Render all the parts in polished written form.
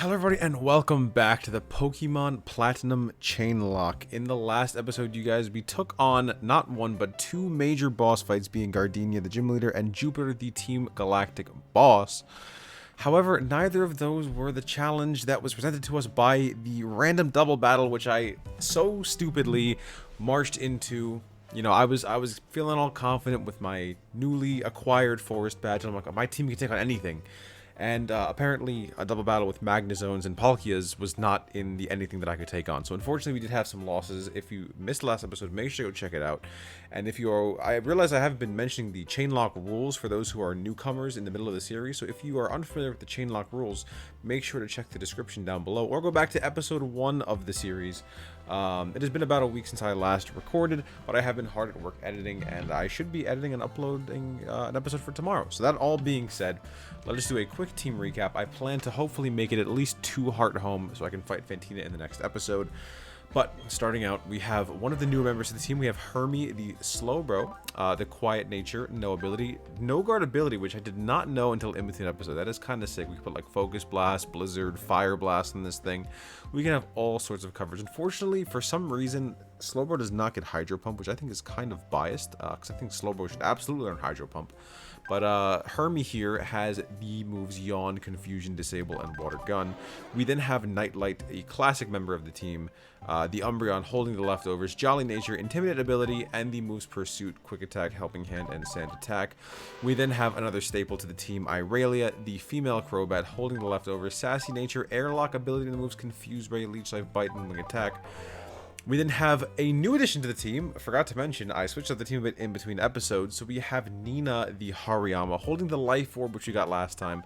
Hello everybody and welcome back to the Pokemon Platinum Chainlocke. In the last episode, you guys, we took on not one but two major boss fights, being Gardenia, the gym leader, and Jupiter, the Team Galactic boss. However, neither of those were the challenge that was presented to us by the random double battle, which I so stupidly marched into. You know, I was feeling all confident with my newly acquired forest badge, and I'm like, my team can take on anything. And apparently a double battle with Magnezones and Palkias was not in the anything that I could take on. So unfortunately we did have some losses. If you missed the last episode, make sure to go check it out. And if you are, I realize I haven't been mentioning the Chainlocke Rules for those who are newcomers in the middle of the series. So if you are unfamiliar with the Chainlocke Rules, make sure to check the description down below or go back to episode 1 of the series. It has been about a week since I last recorded, but I have been hard at work editing, and I should be editing and uploading an episode for tomorrow. So that all being said, let us do a quick team recap. I plan to hopefully make it at least 2 heart home so I can fight Fantina in the next episode. But starting out, we have one of the newer members of the team. We have Hermie, the Slowbro, the quiet nature, no ability, no guard ability, which I did not know until in between episode. That is kind of sick. We can put like Focus Blast, Blizzard, Fire Blast in this thing. We can have all sorts of coverage. Unfortunately, for some reason, Slowbro does not get Hydro Pump, which I think is kind of biased, because I think Slowbro should absolutely learn Hydro Pump. But Hermie here has the moves Yawn, Confusion, Disable, and Water Gun. We then have Nightlight, a classic member of the team, the Umbreon holding the leftovers, Jolly Nature, Intimidate ability, and the moves Pursuit, Quick Attack, Helping Hand, and Sand Attack. We then have another staple to the team, Irelia, the female Crobat, holding the leftovers, Sassy Nature, Airlock ability, and the moves Confuse Ray, Leech Life, Bite, and Wing Attack. We then have a new addition to the team. I forgot to mention, I switched up the team a bit in between episodes. So we have Nina, the Hariyama, holding the Life Orb, which we got last time.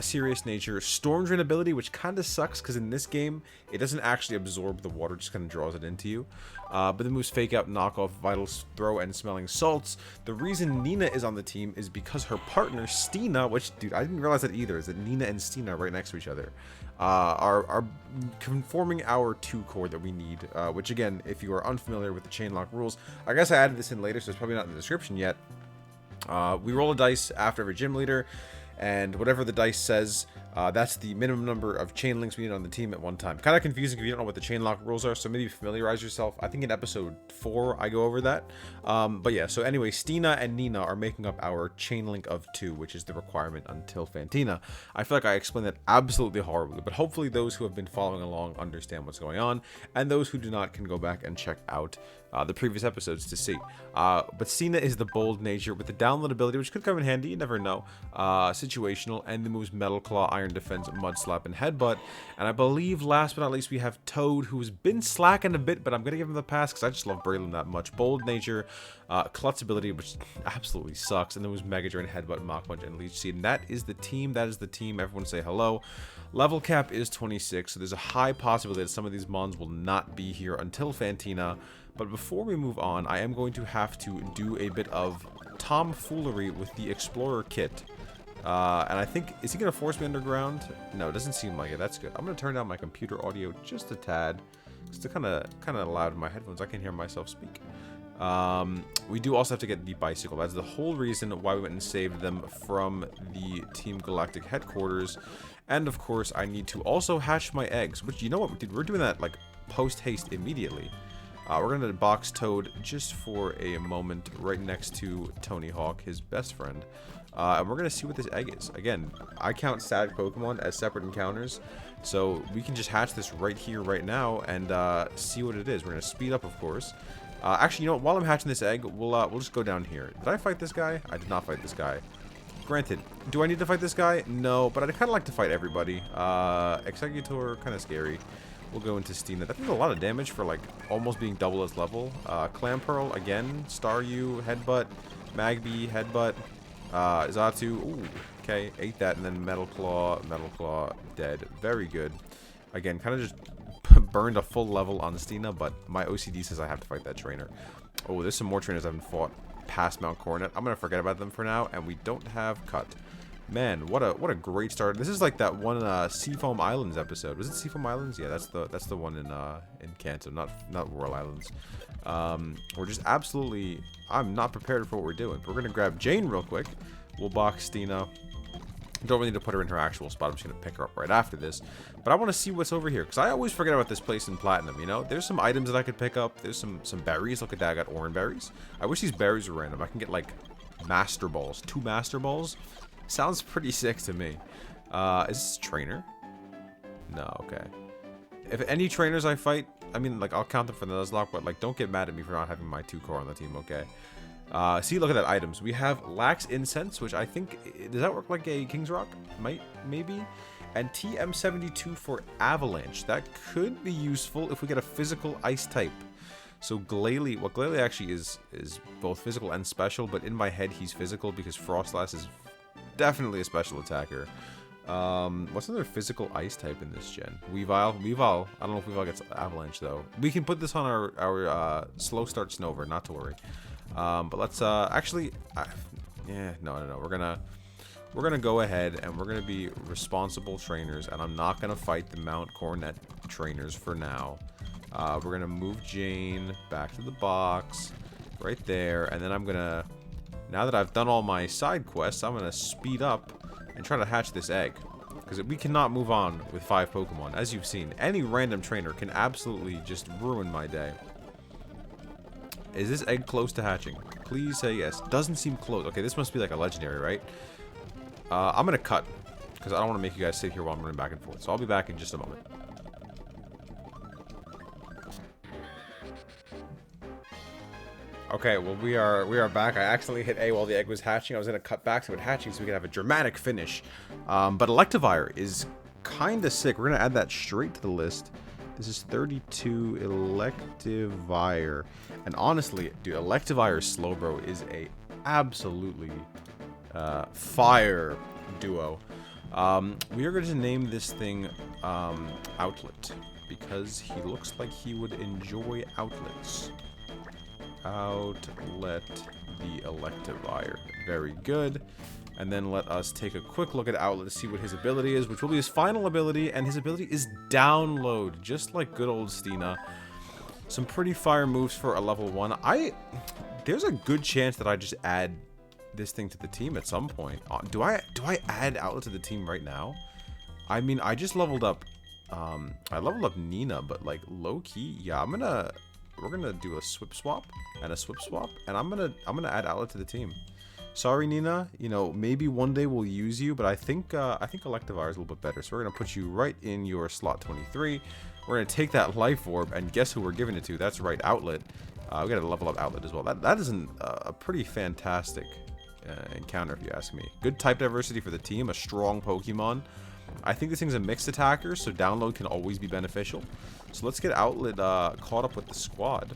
Serious Nature, Storm Drain ability, which kind of sucks because in this game, it doesn't actually absorb the water, just kind of draws it into you. But the moves Fake Out, Knock Off, Vital Throw, and Smelling Salts. The reason Nina is on the team is because her partner, Stina, which, dude, I didn't realize that either, is that Nina and Stina are right next to each other. Are conforming our 2 core that we need, which again, if you are unfamiliar with the Chainlocke Rules, I guess I added this in later, so it's probably not in the description yet. We roll a dice after every gym leader, and whatever the dice says, that's the minimum number of chain links we need on the team at one time. Kind of confusing if you don't know what the Chainlocke Rules are, so maybe familiarize yourself. I think in episode 4 I go over that. But yeah, so anyway, Stina and Nina are making up our chain link of 2, which is the requirement until Fantina. I feel like I explained that absolutely horribly, but hopefully those who have been following along understand what's going on, and those who do not can go back and check out the previous episodes to see. But Stina is the bold nature with the download ability, which could come in handy, you never know. Situational, and the moves Metal Claw, Iron Defense, Mud Slap, and Headbutt. And I believe last but not least we have Toad, who's been slacking a bit, but I'm gonna give him the pass because I just love Braylon that much. Bold nature, Klutz ability, which absolutely sucks, and then was Mega Drain, Headbutt, Mach Punch, and Leech Seed. And that is the team. That is the team. Everyone say hello. Level cap is 26, so there's a high possibility that some of these mons will not be here until Fantina. But before we move on, I am going to have to do a bit of tomfoolery with the Explorer kit. And I think, is he going to force me underground? No, it doesn't seem like it. That's good. I'm going to turn down my computer audio just a tad. It's kind of loud in my headphones. I can hear myself speak. We do also have to get the bicycle. That's the whole reason why we went and saved them from the Team Galactic headquarters. And of course, I need to also hatch my eggs, which, you know what, dude, we're doing that like post-haste immediately. We're going to box Toad just for a moment right next to Tony Hawk, his best friend. And we're going to see what this egg is. Again, I count sad Pokemon as separate encounters, so we can just hatch this right here, right now, and see what it is. We're going to speed up, of course. Actually, you know what? While I'm hatching this egg, we'll just go down here. Did I fight this guy? I did not fight this guy. Granted, do I need to fight this guy? No, but I'd kind of like to fight everybody. Executor, kind of scary. We'll go into Stina. That does a lot of damage for, like, almost being double as level. Clamperl, again. Staryu, Headbutt. Magby, Headbutt. Zatu, ooh, okay. Ate that, and then Metal Claw, dead. Very good. Again, kind of just burned a full level on Stina, but my OCD says I have to fight that trainer. Oh, there's some more trainers I haven't fought past Mount Coronet. I'm going to forget about them for now, and we don't have Cut. Man, what a great start. This is like that one Seafoam Islands episode. Was it Seafoam Islands? Yeah, that's the one in Kanto, not Royal Islands. We're just absolutely, I'm not prepared for what we're doing. But we're gonna grab Jane real quick. We'll box Stina. Don't really need to put her in her actual spot. I'm just going to pick her up right after this. But I want to see what's over here, because I always forget about this place in Platinum, you know? There's some items that I could pick up. There's some berries. Look at that. I got orange berries. I wish these berries were random. I can get, like, Master Balls. 2 Master Balls? Sounds pretty sick to me. Is this a trainer? No, okay. If any trainers I fight, I mean, like, I'll count them for the Nuzlocke, but, like, don't get mad at me for not having my 2 core on the team, okay? See, look at that items. We have Lax Incense, which I think, does that work like a King's Rock? Maybe. And TM72 for Avalanche. That could be useful if we get a physical ice type. So Glalie, what Glalie actually is both physical and special, but in my head he's physical because Frostlass is definitely a special attacker. What's another physical ice type in this gen? Weavile. I don't know if Weavile gets Avalanche though. We can put this on our slow start Snover, not to worry. But let's actually, yeah, no. We're gonna go ahead and we're gonna be responsible trainers, and I'm not gonna fight the Mount Coronet trainers for now. We're gonna move Jane back to the box, right there, and then I'm gonna, now that I've done all my side quests, I'm gonna speed up and try to hatch this egg, because we cannot move on with 5 Pokemon. As you've seen, any random trainer can absolutely just ruin my day. Is this egg close to hatching? Please say yes. Doesn't seem close. Okay, this must be like a legendary, right? I'm gonna cut, because I don't want to make you guys sit here while I'm running back and forth. So I'll be back in just a moment. Okay, well we are back. I accidentally hit A while the egg was hatching. I was gonna cut back to it hatching so we could have a dramatic finish. But Electivire is kind of sick. We're gonna add that straight to the list. This is 32 Electivire. And honestly, dude, Electivire Slowbro is a absolutely fire duo. We are going to name this thing Outlet, because he looks like he would enjoy outlets. Outlet the Electivire. Very good. And then let us take a quick look at Outlet to see what his ability is, which will be his final ability, and his ability is Download, just like good old Stina. Some pretty fire moves for a level 1. There's a good chance that I just add this thing to the team at some point. Do I add Outlet to the team right now? I mean, I just leveled up, I leveled up Nina, but like low key, yeah, we're gonna do a swip swap and a swip swap, and I'm gonna add Outlet to the team. Sorry, Nina. You know, maybe one day we'll use you, but I think Electivire is a little bit better. So we're gonna put you right in your slot 23. We're gonna take that life orb, and guess who we're giving it to? That's right, Outlet. We gotta level up Outlet as well. That is a pretty fantastic encounter, if you ask me. Good type diversity for the team. A strong Pokemon. I think this thing's a mixed attacker, so Download can always be beneficial. So let's get Outlet caught up with the squad.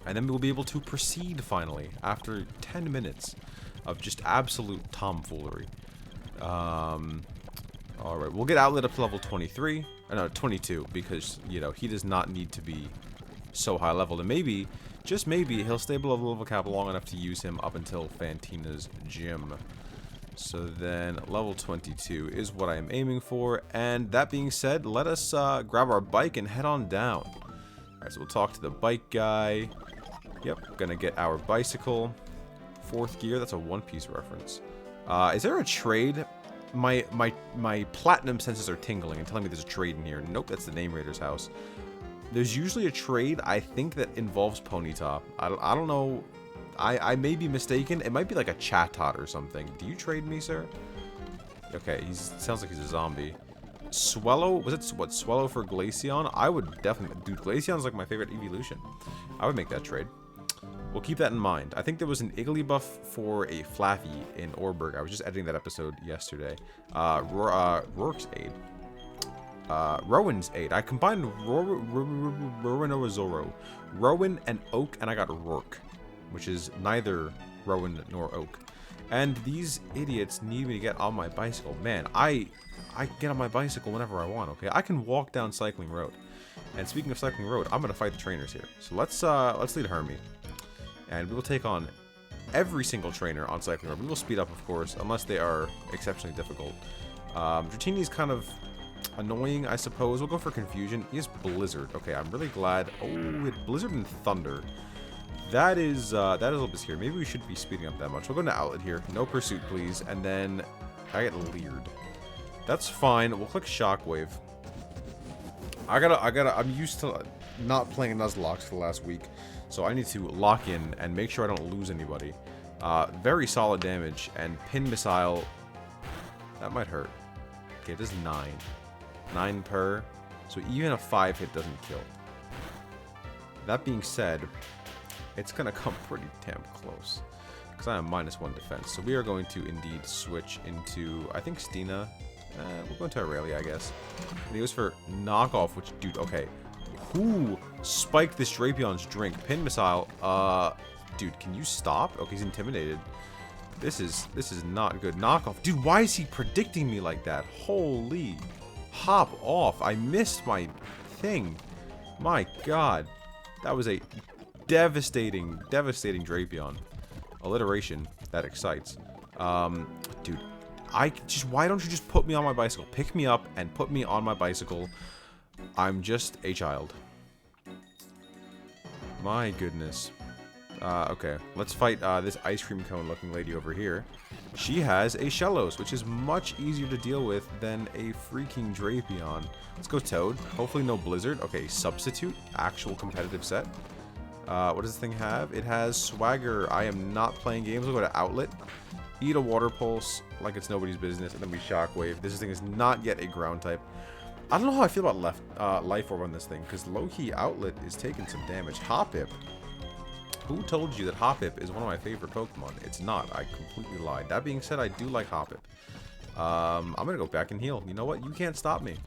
And then we'll be able to proceed finally after 10 minutes of just absolute tomfoolery. Alright, we'll get Outlet up to level 23. No, 22, because, you know, he does not need to be so high level. And maybe, just maybe, he'll stay below the level cap long enough to use him up until Fantina's gym. So then, level 22 is what I am aiming for. And that being said, let us grab our bike and head on down. Alright, so we'll talk to the bike guy. Yep, gonna get our bicycle. 4th gear, that's a One Piece reference. Is there a trade? My platinum senses are tingling and telling me there's a trade in here. Nope, that's the Name Raider's house. There's usually a trade, I think, that involves Ponyta. I don't know. I may be mistaken. It might be like a Chatot or something. Do you trade me, sir? Okay, he sounds like he's a zombie. Swellow? Was it, what, Swellow for Glaceon? I would definitely... Dude, Glaceon's like my favorite evolution. I would make that trade. We'll keep that in mind. I think there was an Iggly buff for a Flaffy in Orberg. I was just editing that episode yesterday. Rourke's Aid. Rowan's Aid. I combined Rowan and Oak, and I got Rourke, which is neither Rowan nor Oak. And these idiots need me to get on my bicycle. Man, I can get on my bicycle whenever I want, okay? I can walk down Cycling Road. And speaking of Cycling Road, I'm gonna fight the trainers here. So let's lead Hermie. And we will take on every single trainer on Cycling Road. We will speed up, of course, unless they are exceptionally difficult. Dratini's kind of annoying, I suppose. We'll go for Confusion. He has Blizzard. Okay, I'm really glad. Oh, with Blizzard and Thunder. that is a little bit scary. Maybe we shouldn't be speeding up that much. We'll go into outlet here. No pursuit, please. And then I get leered. That's fine. We'll click shockwave. I'm used to not playing Nuzlocke for the last week, so I need to lock in and make sure I don't lose anybody. Very solid damage, and pin missile, that might hurt. Okay, this is 9. 9 per, so even a 5 hit doesn't kill. That being said, it's gonna come pretty damn close, because I am -1 defense, so we are going to indeed switch into, I think, Stina. We'll go into Aurelia, I guess. And he goes for knockoff, which, dude, okay. Who spiked this Drapion's drink? Pin missile. Dude, can you stop? Okay, he's intimidated. This is not good. Knockoff. Dude, why is he predicting me like that? Holy. Hop off. I missed my thing. My god. That was a devastating Drapion. Alliteration. That excites. Dude. Why don't you just put me on my bicycle? Pick me up and put me on my bicycle. I'm just a child. My goodness. Okay, let's fight this ice cream cone looking lady over here. She has a Shellos, which is much easier to deal with than a freaking Drapion. Let's go Toad. Hopefully no Blizzard. Okay, substitute. Actual competitive set. What does this thing have? It has Swagger. I am not playing games. We'll go to Outlet. Eat a Water Pulse like it's nobody's business, and then we Shockwave. This thing is not yet a ground type. I don't know how I feel about Life Orb on this thing, because low-key Outlet is taking some damage. Hoppip. Who told you that Hoppip is one of my favorite Pokemon? It's not. I completely lied. That being said, I do like Hoppip. I'm going to go back and heal. You know what? You can't stop me.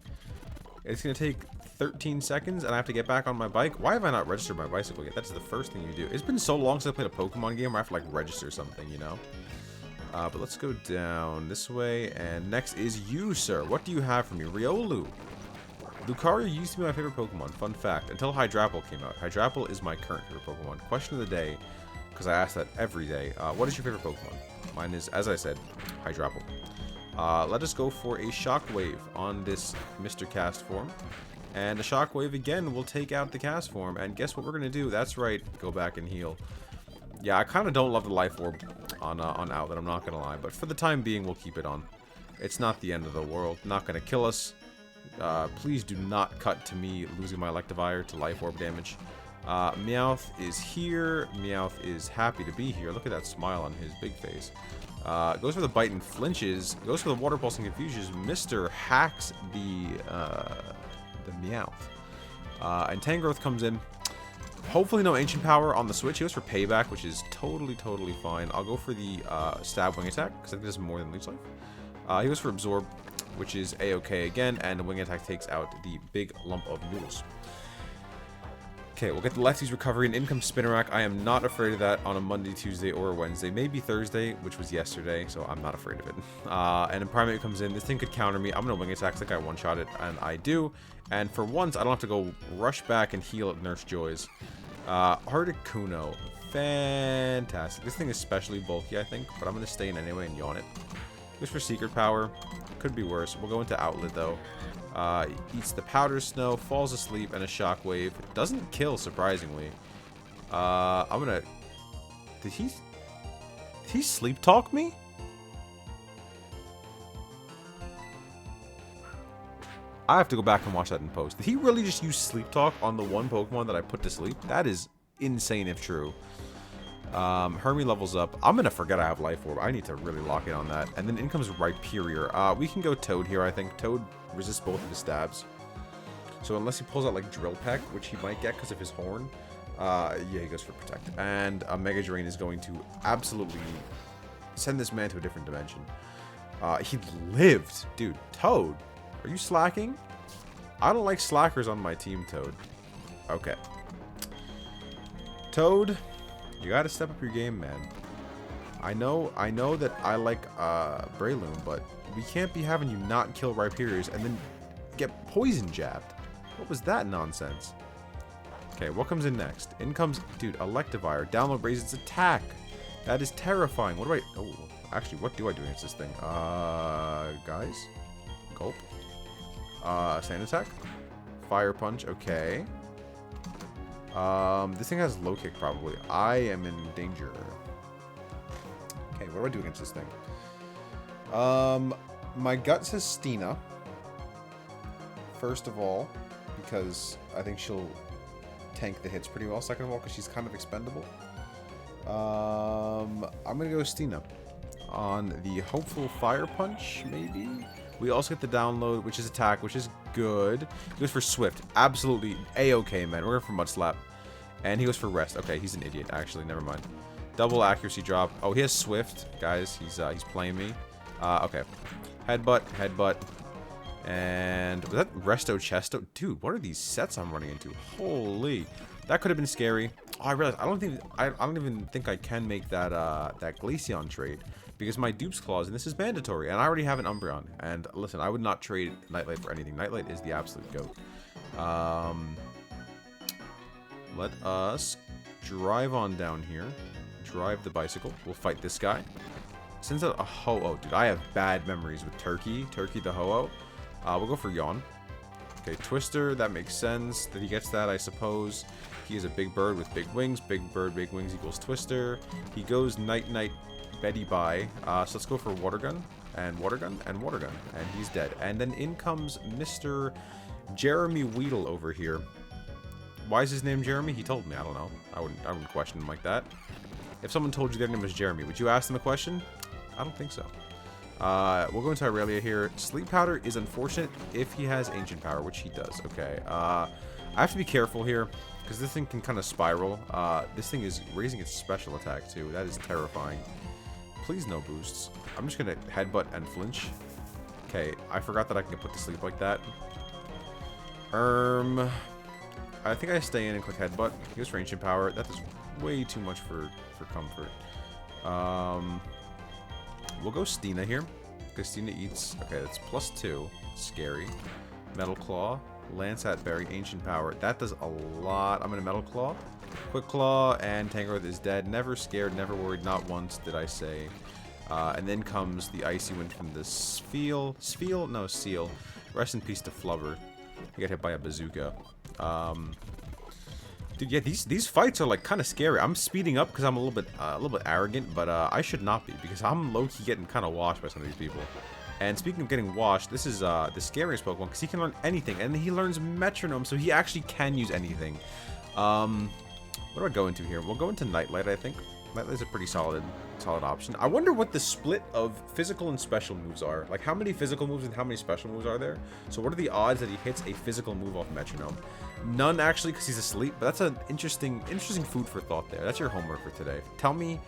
It's going to take 13 seconds, and I have to get back on my bike. Why have I not registered my bicycle yet? That's the first thing you do. It's been so long since I played a Pokemon game where I have to, like, register something, you know? But let's go down this way, and next is you, sir. What do you have for me? Riolu. Lucario used to be my favorite Pokemon. Fun fact, until Hydrapple came out. Hydrapple is my current favorite Pokemon. Question of the day, because I ask that every day. What is your favorite Pokemon? Mine is, as I said, Hydrapple. Let us go for a Shockwave on this Mr. Cast form. And a Shockwave again will take out the Cast form. And guess what we're going to do? That's right, go back and heal. Yeah, I kind of don't love the Life Orb on Outlet, I'm not going to lie. But for the time being, we'll keep it on. It's not the end of the world. Not going to kill us. Please do not cut to me losing my Electivire to Life Orb damage. Meowth is here. Meowth is happy to be here. Look at that smile on his big face. Goes for the bite and flinches. Goes for the Water Pulse and confuses. Mr. hacks the Meowth. And Tangrowth comes in. Hopefully no Ancient Power on the switch. He goes for Payback, which is totally fine. I'll go for the Stab Wing Attack, because I think this is more than Leech Life. He goes for Absorb, which is A-okay again, and the Wing Attack takes out the big lump of noodles. Okay, we'll get the Lefty's Recovery, and in comes Spinnerack. I am not afraid of that on a Monday, Tuesday, or a Wednesday. Maybe Thursday, which was yesterday, so I'm not afraid of it. And then Primate comes in. This thing could counter me. I'm going to Wing Attack, like I one-shot it, and I do. And for once, I don't have to go rush back and heal at Nurse Joy's. Articuno. Fantastic. This thing is especially bulky, I think, but I'm going to stay in anyway and yawn it. Goes for Secret Power. Could be worse. We'll go into Outlet, though. Eats the Powder Snow, falls asleep, and a Shockwave. Doesn't kill, surprisingly. I'm gonna... Did he Sleep Talk me? I have to go back and watch that in post. Did he really just use Sleep Talk on the one Pokemon that I put to sleep? That is insane if true. Hermie levels up. I'm gonna forget I have Life Orb. I need to really lock in on that. And then in comes Rhyperior. We can go Toad here, I think. Toad resists both of his stabs. So unless he pulls out like Drill Peck, which he might get because of his horn, yeah, he goes for Protect. And Mega Drain is going to absolutely send this man to a different dimension. He lived. Dude, Toad, are you slacking? I don't like slackers on my team, Toad. Okay. Toad, you gotta step up your game, man. I know that I like Breloom, but we can't be having you not kill Rhyperiors and then get poison jabbed. What was that nonsense? Okay, what comes in next? In comes, dude, Electivire. Download raises its attack. That is terrifying. What do I... Oh, actually, what do I do against this thing? Guys? Gulp. Sand Attack. Fire Punch, okay. This thing has low kick probably. I am in danger. Okay, what do I do against this thing? My gut says Stina. First of all, because I think she'll tank the hits pretty well. Second of all, because she's kind of expendable. I'm gonna go Stina on the hopeful fire punch, maybe. We also get the download, which is attack, which is good. He goes for Swift. Absolutely A-okay, man. We're going for Mud Slap. And he goes for Rest. Okay, he's an idiot, actually. Never mind. Double accuracy drop. Oh, he has Swift. Guys, he's playing me. Okay. Headbutt, headbutt. And was that Resto Chesto? Dude, what are these sets I'm running into? Holy. That could have been scary. Oh, I realized I don't even think I can make that that Glaceon trade. Because my dupes clause, and this is mandatory, and I already have an Umbreon. And listen, I would not trade Nightlight for anything. Nightlight is the absolute GOAT. Let us drive on down here. Drive the bicycle. We'll fight this guy. Since a Ho-Oh, dude, I have bad memories with Turkey. Turkey the Ho-Oh. We'll go for Yawn. Okay, Twister, that makes sense that he gets that, I suppose. He is a big bird with big wings. Big bird, big wings equals Twister. He goes Night-Night. Betty Bye. So let's go for Water Gun, and Water Gun, and Water Gun. And he's dead. And then in comes Mr. Jeremy Weedle over here. Why is his name Jeremy? He told me. I don't know. I wouldn't question him like that. If someone told you their name was Jeremy, would you ask them a question? I don't think so. We'll go into Irelia here. Sleep Powder is unfortunate if he has Ancient Power, which he does. Okay. I have to be careful here, because this thing can kind of spiral. This thing is raising its special attack, too. That is terrifying. Please no boosts. I'm just gonna headbutt and flinch. Okay, I forgot that I can get put to sleep like that. I think I stay in and click headbutt. He goes for Ancient Power. That is way too much for comfort. We'll go Stina here, because Stina eats. Okay, that's +2. Scary. Metal Claw, Lansat Berry, Ancient Power. That does a lot. I'm gonna Metal Claw. Quick Claw, and Tangrowth is dead. Never scared, never worried, not once did I say. And then comes the Icy Wind from the Seal. No, Seal. Rest in peace to Flubber. He got hit by a bazooka. Dude, yeah, these fights are like kind of scary. I'm speeding up because I'm a little bit arrogant, but I should not be, because I'm low-key getting kind of washed by some of these people. And speaking of getting washed, this is the scariest Pokemon, because he can learn anything, and he learns Metronome, so he actually can use anything. What do I go into here? We'll go into Nightlight, I think. Nightlight's a pretty solid option. I wonder what the split of physical and special moves are. Like, how many physical moves and how many special moves are there? So what are the odds that he hits a physical move off Metronome? None, actually, because he's asleep. But that's an interesting food for thought there. That's your homework for today. Tell me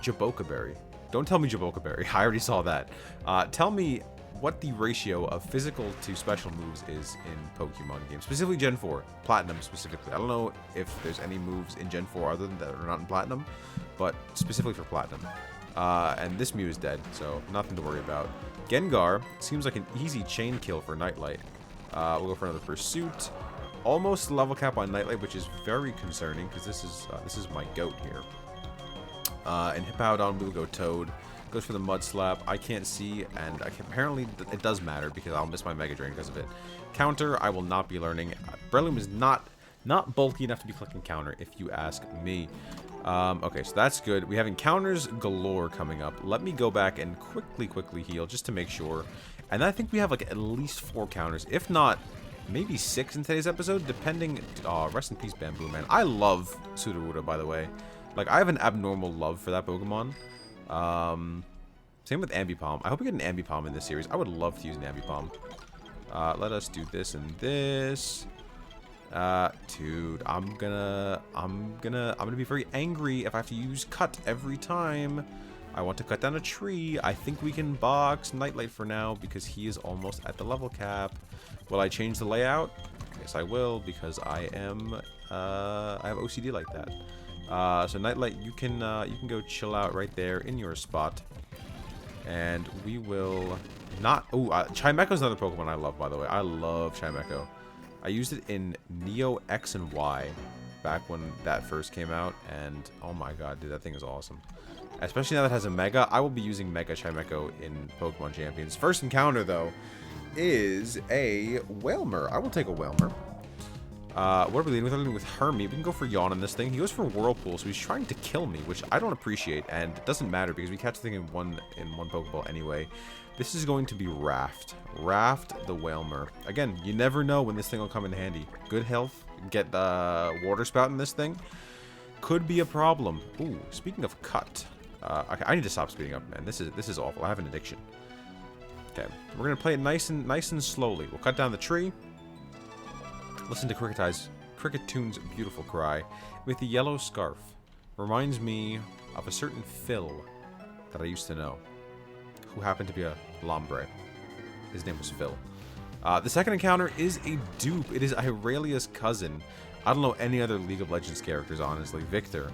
Jaboka Berry. Don't tell me Jaboka Berry. I already saw that. Tell me what the ratio of physical to special moves is in Pokemon games, specifically Gen 4, Platinum specifically. I don't know if there's any moves in Gen 4 other than that are not in Platinum, but specifically for Platinum. And this Mew is dead, so nothing to worry about. Gengar seems like an easy chain kill for Nightlight. We'll go for another Pursuit. Almost level cap on Nightlight, which is very concerning, because this is my GOAT here. And Hippowdon, we'll go Toad. Goes for the Mud Slap. I can't see, and apparently it does matter, because I'll miss my Mega Drain because of it. Counter, I will not be learning. Breloom is not bulky enough to be clicking counter, if you ask me. Okay, so that's good. We have encounters galore coming up. Let me go back and quickly heal, just to make sure. And I think we have like at least 4 counters, if not maybe 6 in today's episode, depending. Oh, rest in peace, Bamboo Man. I love Sudowoodo, by the way. Like, I have an abnormal love for that Pokemon. Same with Ambipom. I hope we get an Ambipom in this series. I would love to use an Ambipom. Let us do this and this. Dude, I'm gonna be very angry if I have to use Cut every time. I want to cut down a tree. I think we can box Nightlight for now, because he is almost at the level cap. Will I change the layout? Yes, I will, because I am I have OCD like that. So Nightlight, you can go chill out right there in your spot, and we will not. Oh, Chimecho's another Pokemon I love, by the way. I love Chimecho. I used it in Neo X and Y back when that first came out, and oh my god, dude, that thing is awesome. Especially now that it has a Mega. I will be using Mega Chimecho in Pokemon Champions. First encounter, though, is a Wailmer. I will take a Wailmer. What are we leading with? We're leading with Hermie. We can go for Yawn on this thing. He goes for Whirlpool, so he's trying to kill me, which I don't appreciate, and it doesn't matter because we catch the thing in one Pokeball anyway. This is going to be Raft. Raft the Whalmer. Again, you never know when this thing will come in handy. Good health. Get the Water Spout in this thing. Could be a problem. Ooh, speaking of cut. Okay, I need to stop speeding up, man. This is awful. I have an addiction. Okay, we're gonna play it nice and slowly. We'll cut down the tree. Listen to Cricketoon's beautiful cry with the yellow scarf. Reminds me of a certain Phil that I used to know, who happened to be a Lombre. His name was Phil. The second encounter is a dupe. It is Irelia's cousin. I don't know any other League of Legends characters, honestly. Victor.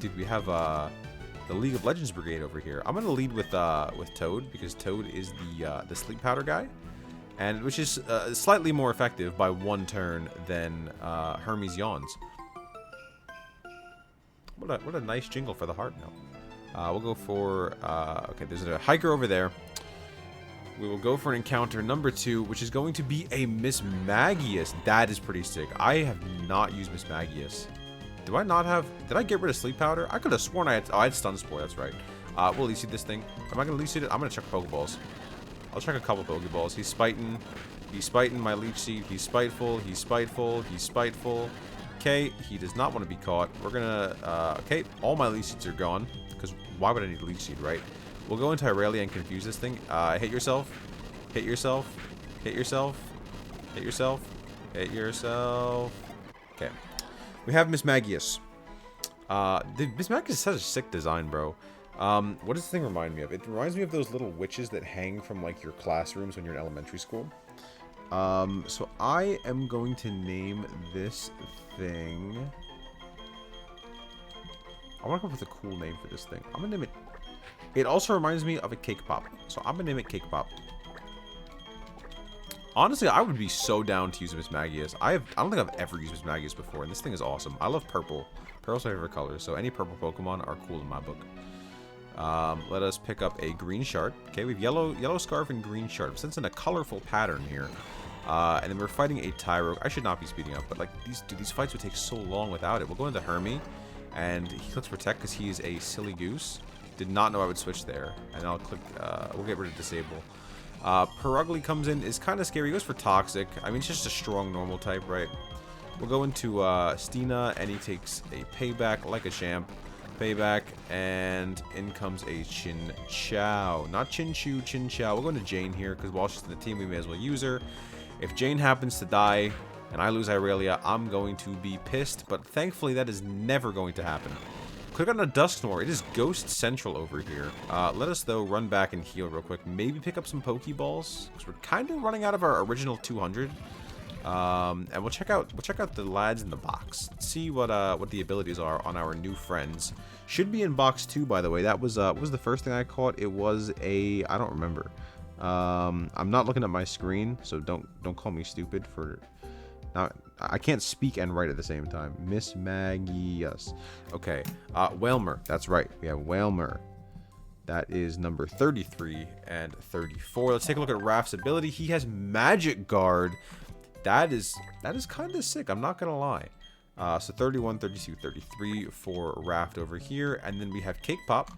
Dude, we have the League of Legends brigade over here. I'm gonna lead with Toad because Toad is the sleep powder guy, and which is slightly more effective by 1 turn than Hermes Yawns. What a nice jingle for the heart now. We'll go for okay. There's a hiker over there. We will go for an encounter number 2, which is going to be a Miss Magius. That is pretty sick. I have not used Miss Magius. Do I not have... Did I get rid of Sleep Powder? I could have sworn I had... Oh, I had Stun Spore. That's right. We'll Leech Seed this thing. Am I going to Leech Seed it? I'm going to check Pokeballs. I'll check a couple Pokeballs. He's spiting. He's spiting my Leech Seed. He's spiteful. He's spiteful. He's spiteful. Okay. He does not want to be caught. We're going to... okay. All my Leech Seeds are gone. Because why would I need a Leech Seed, right? We'll go into Irelia and confuse this thing. Hit yourself. Hit yourself. Hit yourself. Hit yourself. Hit yourself. Okay. We have Miss Magius. Miss Magius is such a sick design, bro. What does this thing remind me of? It reminds me of those little witches that hang from, like, your classrooms when you're in elementary school. So I am going to name this thing... I want to come up with a cool name for this thing. I'm going to name it... It also reminds me of a Cake Pop. So I'm going to name it Cake Pop. Honestly, I would be so down to use Miss Magius. I don't think I've ever used Miss Magius before, and this thing is awesome. I love purple. Purple's my favorite color, so any purple Pokemon are cool in my book. Let us pick up a green shard. Okay, we have yellow scarf and green shard. Since in a colorful pattern here. And then we're fighting a Tyrogue. I should not be speeding up, but like these fights would take so long without it. We'll go into Hermie, and he clicks Protect because he is a silly goose. Did not know I would switch there, and I'll click. We'll get rid of Disable. Perugly comes in, is kind of scary. He goes for Toxic. I mean, it's just a strong normal type, right? We'll go into Stina, and he takes a Payback like a champ. Payback, and in comes a Chinchou. Not Chinchou, Chinchou. We'll go into Jane here, because while she's in the team, we may as well use her. If Jane happens to die, and I lose Irelia, I'm going to be pissed, but thankfully that is never going to happen. Could have gotten a Dusknoir. It is Ghost Central over here. Let us, though, run back and heal real quick. Maybe pick up some Pokeballs, because we're kind of running out of our original 200. And we'll check out the lads in the box. See what the abilities are on our new friends. Should be in box 2, by the way. That was what was the first thing I caught? It was a... I don't remember. I'm not looking at my screen, so don't call me stupid for... Now, I can't speak and write at the same time. Miss Magius. Okay. Whalmer. That's right. We have Whalmer. That is number 33 and 34. Let's take a look at Raph's ability. He has Magic Guard. That is kind of sick. I'm not going to lie. So 31, 32, 33 for Raft over here. And then we have Cake Pop,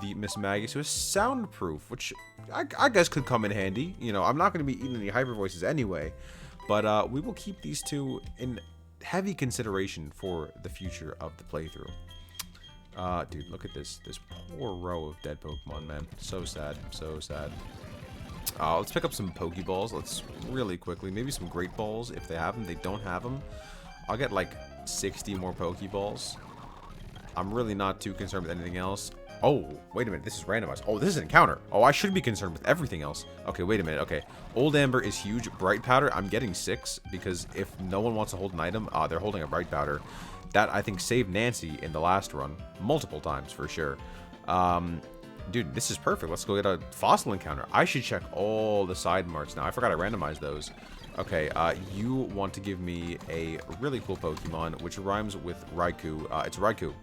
the Miss Magius, who is soundproof, which I guess could come in handy. You know, I'm not going to be eating any hyper voices anyway. But we will keep these two in heavy consideration for the future of the playthrough. Dude, look at this poor row of dead Pokemon, man. So sad, so sad. Let's pick up some Pokeballs. Let's really quickly, maybe some Great Balls if they have them. They don't have them. I'll get like 60 more Pokeballs. I'm really not too concerned with anything else. Oh, wait a minute. This is randomized. Oh, this is an encounter. Oh, I should be concerned with everything else. Okay, wait a minute. Okay. Old Amber is huge. Bright Powder, I'm getting 6 because if no one wants to hold an item, they're holding a Bright Powder. That, I think, saved Nancy in the last run. Multiple times, for sure. Dude, this is perfect. Let's go get a Fossil encounter. I should check all the side marks now. I forgot I randomized those. Okay, you want to give me a really cool Pokemon, which rhymes with Raikou. It's Raikou.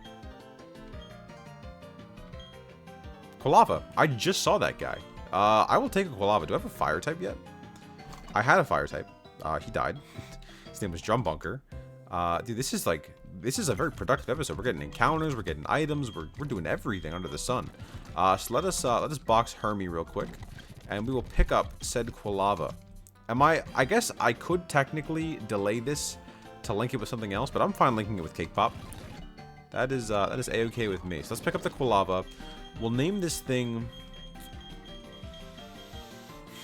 Quilava. I just saw that guy. I will take a Quilava. Do I have a fire type yet? I had a fire type. He died. His name was Drumbunker. Dude, this is a very productive episode. We're getting encounters, we're getting items, we're doing everything under the sun. So let us box Hermie real quick, and we will pick up said Quilava. I guess I could technically delay this to link it with something else, but I'm fine linking it with Cake Pop. That is a-okay with me. So let's pick up the Quilava. We'll name this thing.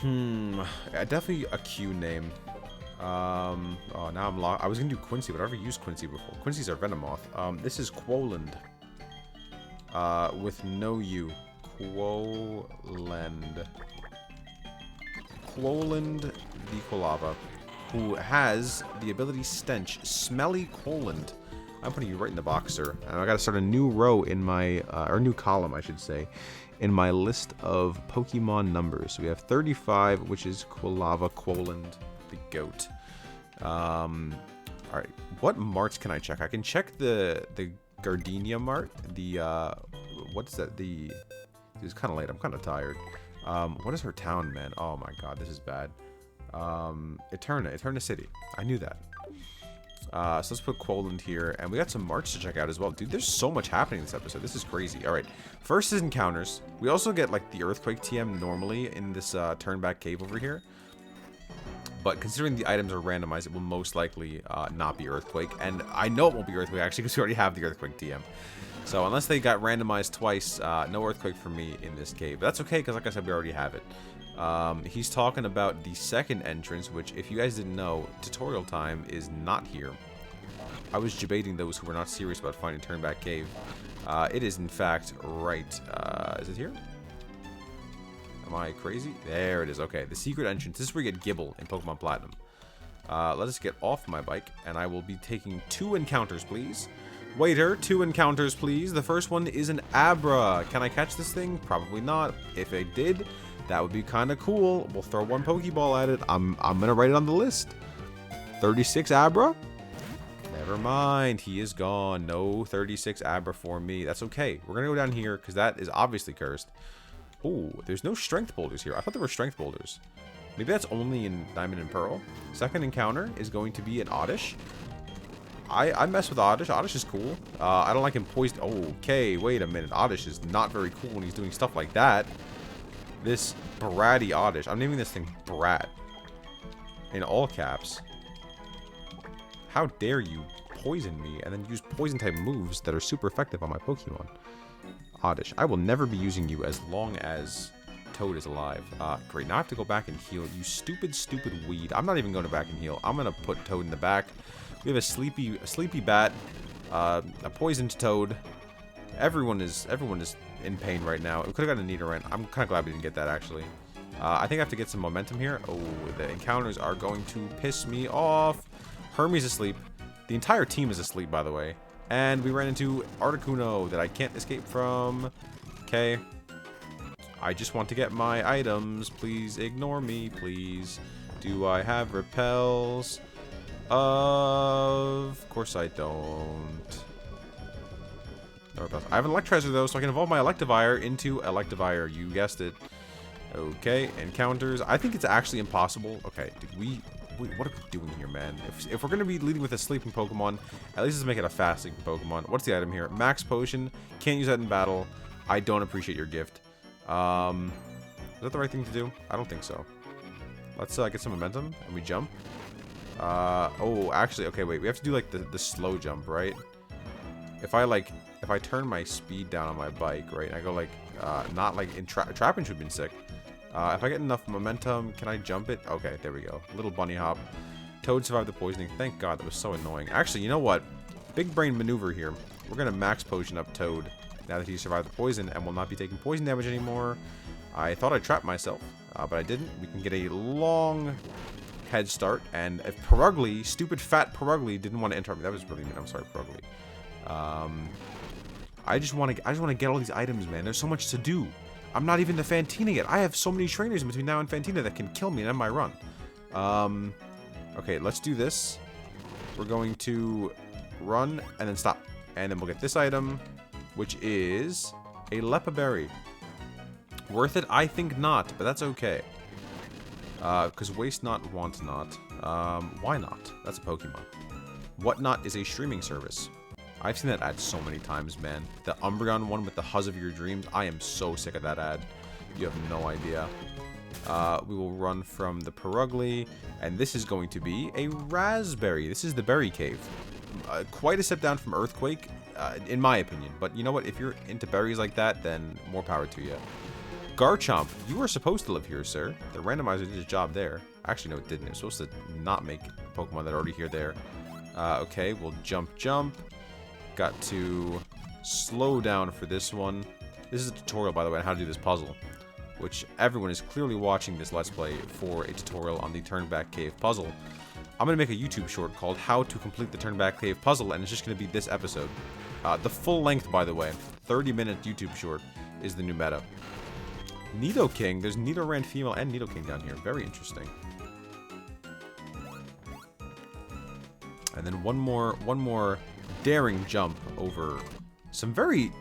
Definitely a Q name. Oh, now I'm lost. I was gonna do Quincy, but I never used Quincy before. Quincy's our Venomoth. This is Quoland. With no U. Quoland. Quoland the Quilava, who has the ability Stench. Smelly Quoland. I'm putting you right in the box, sir. And I gotta start a new row in my, or new column, I should say, in my list of Pokemon numbers. So we have 35, which is Quilava, Quoland, the goat. Alright, what marts can I check? I can check the Gardenia mart, what's that, it's kind of late, I'm kind of tired. What is her town, man? Oh my god, this is bad. Eterna City. I knew that. So let's put Quoland here, and we got some marts to check out as well. Dude, there's so much happening in this episode. This is crazy. Alright, first is encounters. We also get, like, the Earthquake TM normally in this turn-back cave over here. But considering the items are randomized, it will most likely not be Earthquake. And I know it won't be Earthquake, actually, because we already have the Earthquake TM. So unless they got randomized twice, no Earthquake for me in this cave. But that's okay, because like I said, we already have it. He's talking about the second entrance, which, if you guys didn't know, tutorial time is not here. I was debating those who were not serious about finding Turnback Cave. It is, in fact, right. Is it here? Am I crazy? There it is. Okay, the secret entrance. This is where you get Gibble in Pokemon Platinum. Let us get off my bike, and I will be taking 2 encounters, please. Waiter, 2 encounters, please. The first one is an Abra. Can I catch this thing? Probably not. If I did, that would be kind of cool. We'll throw 1 Pokeball at it. I'm gonna write it on the list. 36 Abra? Never mind. He is gone. No 36 Abra for me. That's okay. We're gonna go down here, because that is obviously cursed. Oh, there's no strength boulders here. I thought there were strength boulders. Maybe that's only in Diamond and Pearl. Second encounter is going to be an Oddish. I mess with Oddish. Oddish is cool. I don't like him poisoned. Okay, wait a minute. Oddish is not very cool when he's doing stuff like that. This Bratty Oddish. I'm naming this thing Brat. In all caps. How dare you poison me and then use poison type moves that are super effective on my Pokemon. Oddish. I will never be using you as long as Toad is alive. Great. Now I have to go back and heal. You stupid, stupid weed. I'm not even going to back and heal. I'm going to put Toad in the back. We have a sleepy bat, a poisoned Toad. Everyone is in pain right now. We could have gotten a Nidoran. I'm kind of glad we didn't get that, actually. I think I have to get some momentum here. Oh, the encounters are going to piss me off. Hermie's asleep. The entire team is asleep, by the way. And we ran into Articuno that I can't escape from. Okay. I just want to get my items. Please ignore me, please. Do I have repels? Of course I don't. No repels. I have an Electrizer, though, so I can evolve my Electivire into Electivire. You guessed it. Okay, encounters. I think it's actually impossible. Okay, wait, what are we doing here, man? If we're going to be leading with a sleeping Pokemon, at least let's make it a fasting Pokemon. What's the item here? Max Potion. Can't use that in battle. I don't appreciate your gift. Is that the right thing to do? I don't think so. Let's get some momentum, and we jump. Oh, actually, okay, wait. We have to do, like, the slow jump, right? If I turn my speed down on my bike, right, and I go, like, not, like, in Trapping should have been sick. If I get enough momentum, can I jump it? Okay, there we go. Little bunny hop. Toad survived the poisoning. Thank God, that was so annoying. Actually, you know what? Big brain maneuver here. We're going to max potion up Toad now that he survived the poison and will not be taking poison damage anymore. I thought I trapped myself, but I didn't. We can get a long head start. And if Perugly, stupid fat Perugly, didn't want to interrupt me. That was really mean. I'm sorry, Perugly. I just want to get all these items, man. There's so much to do. I'm not even the Fantina yet. I have so many trainers in between now and Fantina that can kill me and end my run. Okay, let's do this. We're going to run and then stop. And then we'll get this item, which is a Lepa Berry. Worth it? I think not, but that's okay. Because waste not, want not. Why not? That's a Pokemon. Whatnot is a streaming service. I've seen that ad so many times, man. The Umbreon one with the Huzz of your dreams. I am so sick of that ad. You have no idea. We will run from the Perugly, and this is going to be a Raspberry. This is the Berry Cave. Quite a step down from Earthquake, in my opinion. But you know what? If you're into berries like that, then more power to you. Garchomp, you were supposed to live here, sir. The randomizer did his job there. Actually, no, it didn't. It was supposed to not make Pokemon that are already here there. Okay, we'll jump. Got to slow down for this one. This is a tutorial, by the way, on how to do this puzzle, which everyone is clearly watching this Let's Play for a tutorial on the Turnback Cave puzzle. I'm going to make a YouTube short called How to Complete the Turnback Cave Puzzle, and it's just going to be this episode. The full length, by the way, 30-minute YouTube short is the new meta. Nidoking, there's Nidoran female and Nidoking down here. Very interesting. And then one more daring jump over some very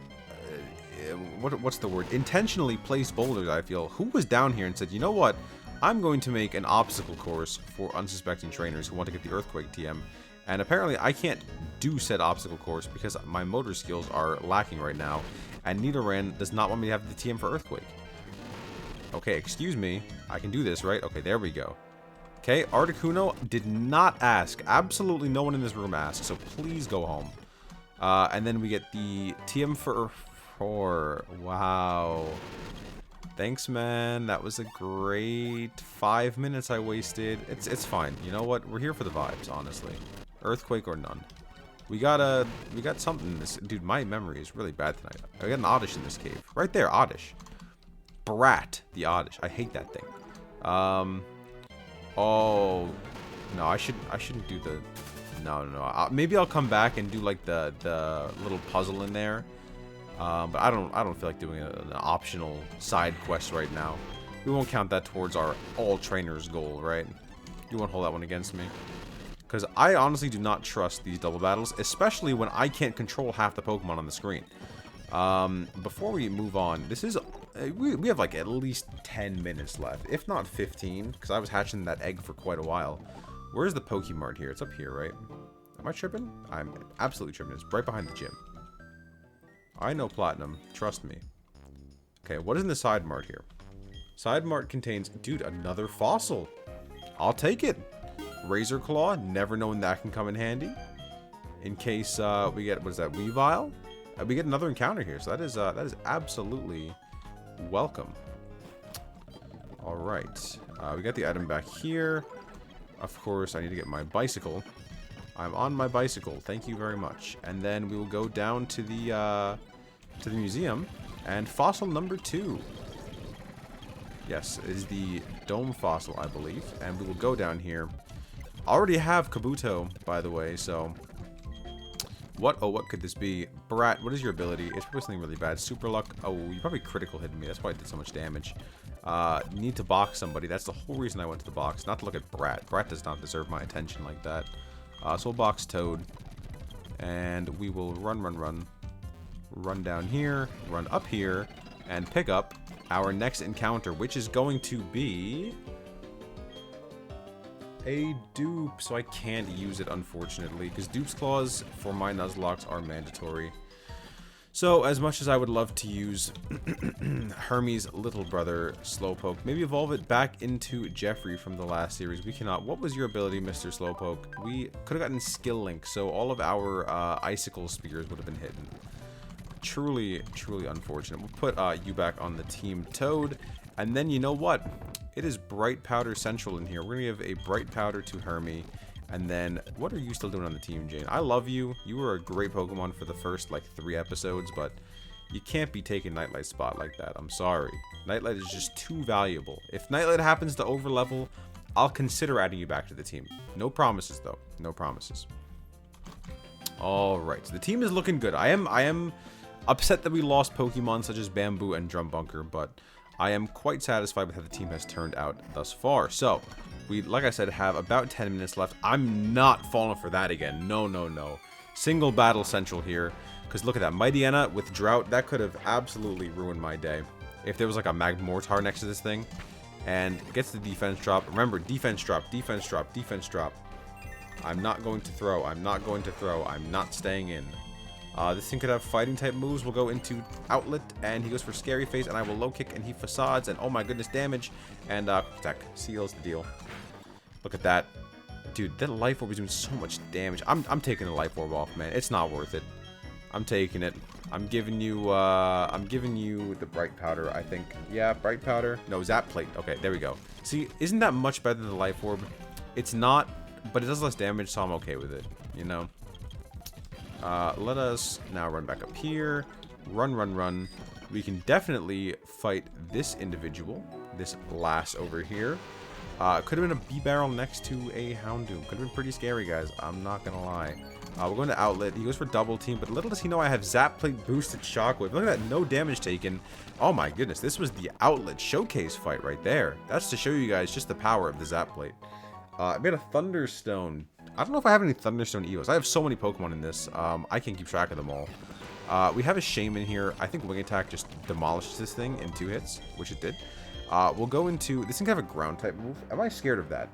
what's the word? Intentionally placed boulders, I feel. Who was down here and said, you know what? I'm going to make an obstacle course for unsuspecting trainers who want to get the Earthquake TM. And apparently I can't do said obstacle course because my motor skills are lacking right now. And Nidoran does not want me to have the TM for Earthquake. Okay, excuse me. I can do this, right? Okay, there we go. Okay, Articuno did not ask. Absolutely no one in this room asked, so please go home. And then we get the TM for 4. Wow. Thanks, man. That was a great 5 minutes I wasted. It's fine. You know what? We're here for the vibes, honestly. Earthquake or none. We got something in this. Dude, my memory is really bad tonight. I got an Oddish in this cave. Right there, Oddish. Brat, the Oddish. I hate that thing. Oh, no, I shouldn't do the. No. Maybe I'll come back and do like the little puzzle in there. But I don't feel like doing an optional side quest right now. We won't count that towards our all trainers goal, right? You won't hold that one against me. Because I honestly do not trust these double battles, especially when I can't control half the Pokemon on the screen. Before we move on, this is we have like at least 10 minutes left, if not 15, because I was hatching that egg for quite a while. Where's the Pokemart here? It's up here, right? Am I tripping? I'm absolutely tripping. It's right behind the gym. I know Platinum. Trust me. Okay, what is in the side mart here? Side mart contains, dude, another fossil. I'll take it. Razor Claw. Never known that can come in handy. In case we get, what is that, Weavile? We get another encounter here, so that is absolutely welcome. All right, we got the item back here. Of course, I need to get my bicycle. I'm on my bicycle. Thank you very much. And then we will go down to the museum and fossil number 2. Yes, is the dome fossil, I believe. And we will go down here. I already have Kabuto, by the way, so. What could this be? Brat, what is your ability? It's probably something really bad. Super luck. Oh, you probably critical hit me. That's why I did so much damage. Need to box somebody. That's the whole reason I went to the box. Not to look at Brat. Brat does not deserve my attention like that. So we'll box Toad. And we will run. Run down here. Run up here. And pick up our next encounter, which is going to be a dupe, so I can't use it, unfortunately, because dupe's claws for my Nuzlocks are mandatory. So, as much as I would love to use Hermes' little brother, Slowpoke, maybe evolve it back into Jeffrey from the last series, we cannot. What was your ability, Mr. Slowpoke? We could have gotten Skill Link, so all of our Icicle Spears would have been hidden. Truly unfortunate. We'll put you back on the Team Toad, and then you know what? It is Bright Powder Central in here. We're going to give a Bright Powder to Hermie. And then, what are you still doing on the team, Jane? I love you. You were a great Pokemon for the first, like, 3 episodes, but you can't be taking Nightlight's spot like that. I'm sorry. Nightlight is just too valuable. If Nightlight happens to overlevel, I'll consider adding you back to the team. No promises, though. No promises. Alright, so the team is looking good. I am upset that we lost Pokemon such as Bamboo and Drumbunker, but I am quite satisfied with how the team has turned out thus far. So, we, like I said, have about 10 minutes left. I'm not falling for that again. No. Single battle central here. Because look at that. Mightyena with Drought. That could have absolutely ruined my day. If there was like a Magmortar next to this thing. and gets the defense drop. Remember, defense drop, defense drop, defense drop. I'm not going to throw. I'm not going to throw. I'm not staying in. This thing could have fighting type moves. We'll go into outlet, and he goes for scary face, and I will low kick, and he facades, and oh my goodness, damage, and attack seals the deal. Look at that, dude. That life orb is doing so much damage. I'm taking the life orb off, man. It's not worth it. I'm taking it. I'm giving you the bright powder, I think. Yeah, bright powder. No, zap plate. Okay, there we go. See, isn't that much better than the life orb? It's not, but it does less damage, so I'm okay with it, you know? Let us now run back up here. Run, run, run. We can definitely fight this individual. This lass over here. Could have been a B-barrel next to a Houndoom. Could have been pretty scary, guys. I'm not gonna lie. We're going to outlet. He goes for double team, but little does he know I have zap plate boosted shockwave. Look at that, no damage taken. Oh my goodness, this was the outlet showcase fight right there. That's to show you guys just the power of the zap plate. I made a Thunderstone. I don't know if I have any Thunderstone Evos. I have so many Pokemon in this. I can't keep track of them all. We have a Shaman here. I think Wing Attack just demolishes this thing in 2 hits, which it did. We'll go into... This thing can have a ground type move. Am I scared of that?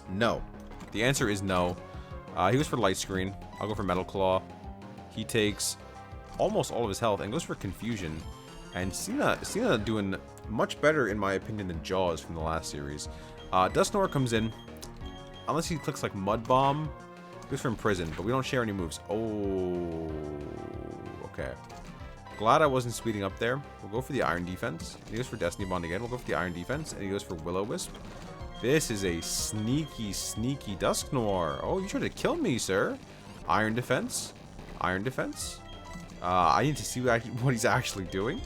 No. The answer is no. He goes for Light Screen. I'll go for Metal Claw. He takes almost all of his health and goes for Confusion. And Cena doing much better, in my opinion, than Jaws from the last series. Dusknoir comes in. Unless he clicks like Mud Bomb. Goes for Imprison, but we don't share any moves. Oh, okay. Glad I wasn't speeding up there. We'll go for the Iron Defense. He goes for Destiny Bond again. We'll go for the Iron Defense, and he goes for Will-O-Wisp. This is a sneaky, sneaky Dusknoir. Oh, you tried to kill me, sir. Iron Defense. Iron Defense. I need to see what he's actually doing.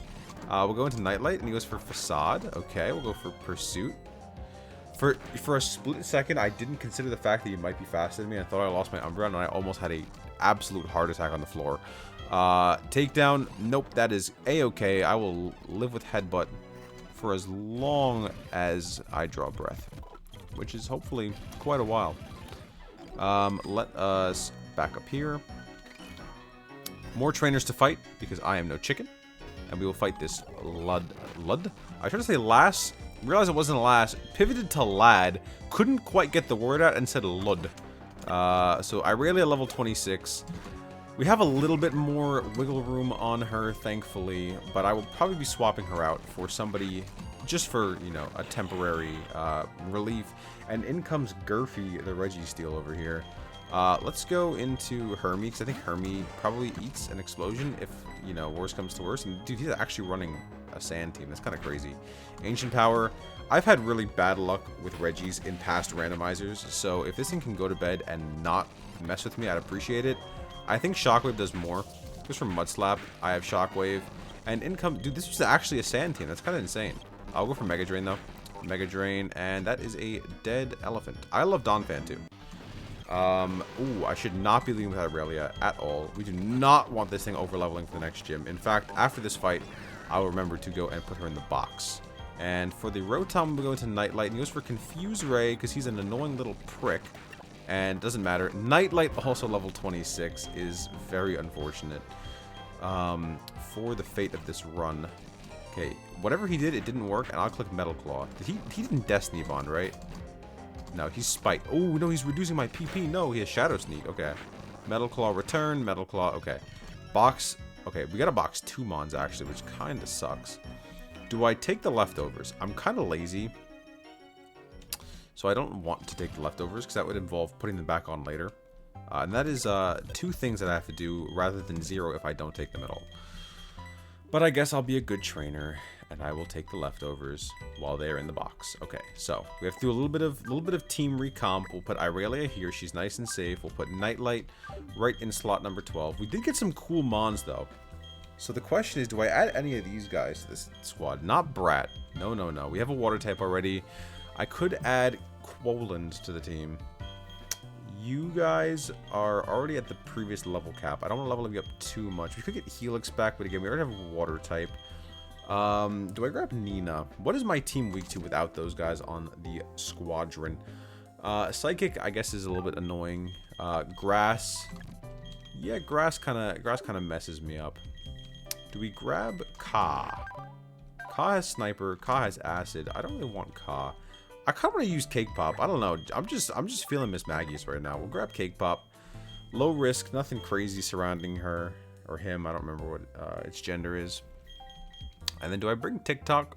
We'll go into Nightlight, and he goes for Facade. Okay, we'll go for Pursuit. For a split second, I didn't consider the fact that he might be faster than me. I thought I lost my Umbreon, and I almost had a absolute heart attack on the floor. Takedown. Nope, that is A-okay. I will live with Headbutt for as long as I draw breath, which is hopefully quite a while. Let us back up here. More trainers to fight, because I am no chicken. And we will fight this Lud. I tried to say Lass. Realized it wasn't a Lass. Pivoted to Lad. Couldn't quite get the word out and said Lud. So Irelia level 26. We have a little bit more wiggle room on her, thankfully. But I will probably be swapping her out for somebody just for, you know, a temporary relief. And in comes Gurfy, the Registeel over here. Let's go into Hermie, because I think Hermie probably eats an explosion if, you know, worse comes to worse. And dude, he's actually running a sand team. That's kind of crazy. Ancient Power. I've had really bad luck with Regis in past randomizers, so if this thing can go to bed and not mess with me, I'd appreciate it. I think Shockwave does more. Just from Mud Slap, I have Shockwave. And income... Dude, this was actually a sand team. That's kind of insane. I'll go for Mega Drain, though. Mega Drain, and that is a dead elephant. I love Donphan, too. Ooh, I should not be leaving with Irelia at all. We do not want this thing over-leveling for the next gym. In fact, after this fight, I will remember to go and put her in the box. And for the Rotom, we'll go into Nightlight. And he goes for Confuse Ray, because he's an annoying little prick. And doesn't matter. Nightlight, also level 26, is very unfortunate for the fate of this run. Okay, whatever he did, it didn't work, and I'll click Metal Claw. He didn't Destiny Bond, right? No, he's Spite. Oh, no, he's reducing my PP. No, he has Shadow Sneak. Okay. Metal Claw return. Metal Claw. Okay. Box. Okay, we got to box 2 Mons, actually, which kind of sucks. Do I take the leftovers? I'm kind of lazy. So I don't want to take the leftovers, because that would involve putting them back on later. And that is 2 things that I have to do, rather than 0 if I don't take them at all. But I guess I'll be a good trainer, and I will take the leftovers while they're in the box. Okay, so we have to do a little bit of team recomp. We'll put Irelia here. She's nice and safe. We'll put Nightlight right in slot number 12. We did get some cool Mons, though. So the question is, do I add any of these guys to this squad? Not Brat. No, no, no. We have a water type already. I could add Quoland to the team. You guys are already at the previous level cap. I don't want to level you up too much. We could get Helix back, but again, we already have a water type. Do I grab Nina? What is my team weak to without those guys on the squadron? Psychic, I guess, is a little bit annoying. Grass. Yeah, grass kind of messes me up. Do we grab Ka? Ka has Sniper. Ka has Acid. I don't really want Ka. I kind of want to use Cake Pop. I don't know. I'm just feeling Miss Maggie's right now. We'll grab Cake Pop. Low risk. Nothing crazy surrounding her. Or him. I don't remember what its gender is. And then do I bring TikTok?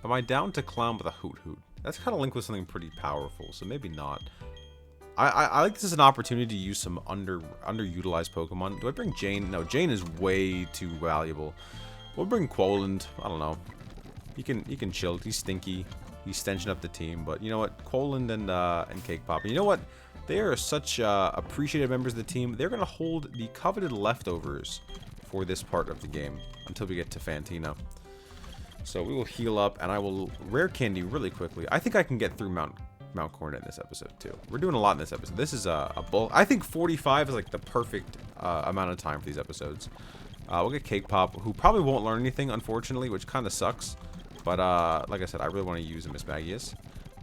Am I down to Clown with a Hoot Hoot? That's kind of linked with something pretty powerful. So maybe not. I like this as an opportunity to use some underutilized Pokemon. Do I bring Jane? No, Jane is way too valuable. We'll bring Quoland. I don't know. He can chill. He's stinky. He's stenching up the team. But you know what? Quoland and Cake Pop. And you know what? They are such appreciated members of the team. They're going to hold the coveted leftovers for this part of the game until we get to Fantina. So we will heal up, and I will rare candy really quickly. I think I can get through Mount Coronet in this episode too. We're doing a lot in this episode. This is a bulk. I think 45 is like the perfect amount of time for these episodes. We'll get Cake Pop, who probably won't learn anything, unfortunately, which kind of sucks. But like I said, I really want to use a Miss Magius.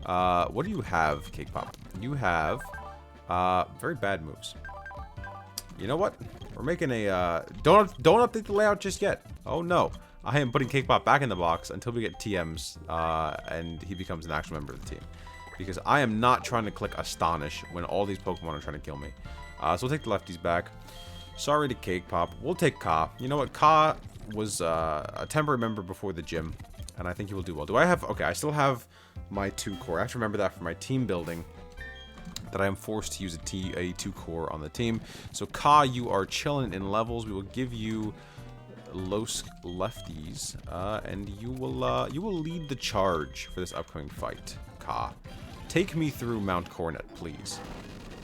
What do you have, Cake Pop? You have very bad moves. You know what? We're making a don't update the layout just yet. Oh no. I am putting Cake Pop back in the box until we get TMs and he becomes an actual member of the team. Because I am not trying to click Astonish when all these Pokemon are trying to kill me. So we'll take the lefties back. Sorry to Cake Pop. We'll take Ka. You know what? Ka was a temporary member before the gym. And I think he will do well. Do I have... Okay, I still have my 2 core. I have to remember that for my team building. That I am forced to use a 2 core on the team. So Ka, you are chilling in levels. We will give you... Los lefties, and you will lead the charge for this upcoming fight, Ka. Take me through Mount Coronet, please.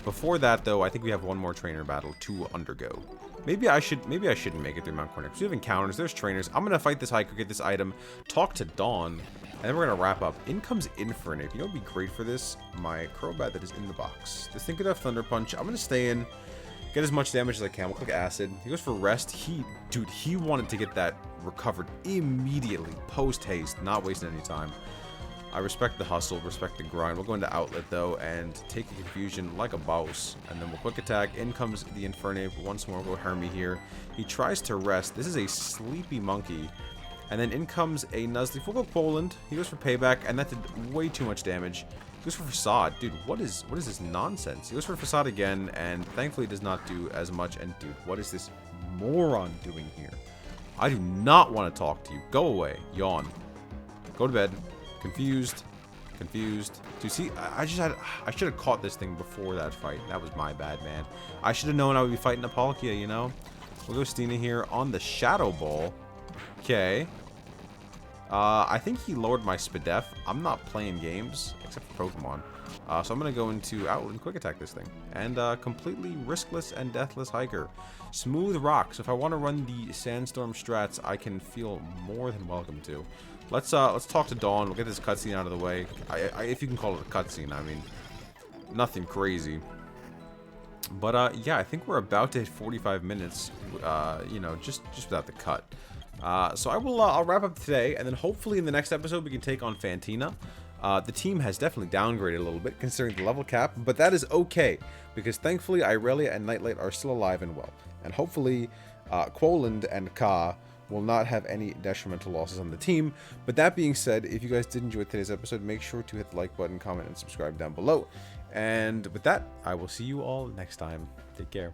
Before that, though, I think we have one more trainer battle to undergo. Maybe I shouldn't make it through Mount Coronet. We have encounters, there's trainers. I'm gonna fight this hiker, get this item, talk to Dawn, and then we're gonna wrap up. In comes Infernape. You know what would be great for this? My Crobat that is in the box. Just think of Thunder Punch. I'm gonna stay in. Get as much damage as I can. We'll click Acid. He goes for Rest. Dude, he wanted to get that recovered immediately. Post-haste. Not wasting any time. I respect the hustle. Respect the grind. We'll go into Outlet, though, and take a Confusion like a boss. And then we'll Quick Attack. In comes the Infernape. Once more, we'll go Hermie here. He tries to Rest. This is a Sleepy Monkey. And then in comes a Nuzlocke. We'll go Poland. He goes for Payback, and that did way too much damage. He goes for Facade. Dude, what is this nonsense? He goes for Facade again, and thankfully does not do as much. And dude, what is this moron doing here? I do not want to talk to you. Go away. Yawn. Go to bed. Confused. Dude, see, I should have caught this thing before that fight. That was my bad, man. I should have known I would be fighting a Palkia, you know? We'll go Stina here on the Shadow Ball. Okay. I think he lowered my Spadef. I'm not playing games, except for Pokemon. So I'm going to go into Outlet and Quick Attack this thing. And completely riskless and deathless hiker. Smooth Rock. So if I want to run the Sandstorm strats, I can feel more than welcome to. Let's talk to Dawn. We'll get this cutscene out of the way. If you can call it a cutscene, I mean, nothing crazy. But yeah, I think we're about to hit 45 minutes. You know, just without the cut. So I'll wrap up today, and then hopefully in the next episode we can take on Fantina. The team has definitely downgraded a little bit considering the level cap, but that is okay because thankfully Irelia and Nightlight are still alive and well, and hopefully Quoland and Ka will not have any detrimental losses on the team. But that being said, if you guys did enjoy today's episode, make sure to hit the like button, comment, and subscribe down below. And with that, I will see you all next time. Take care.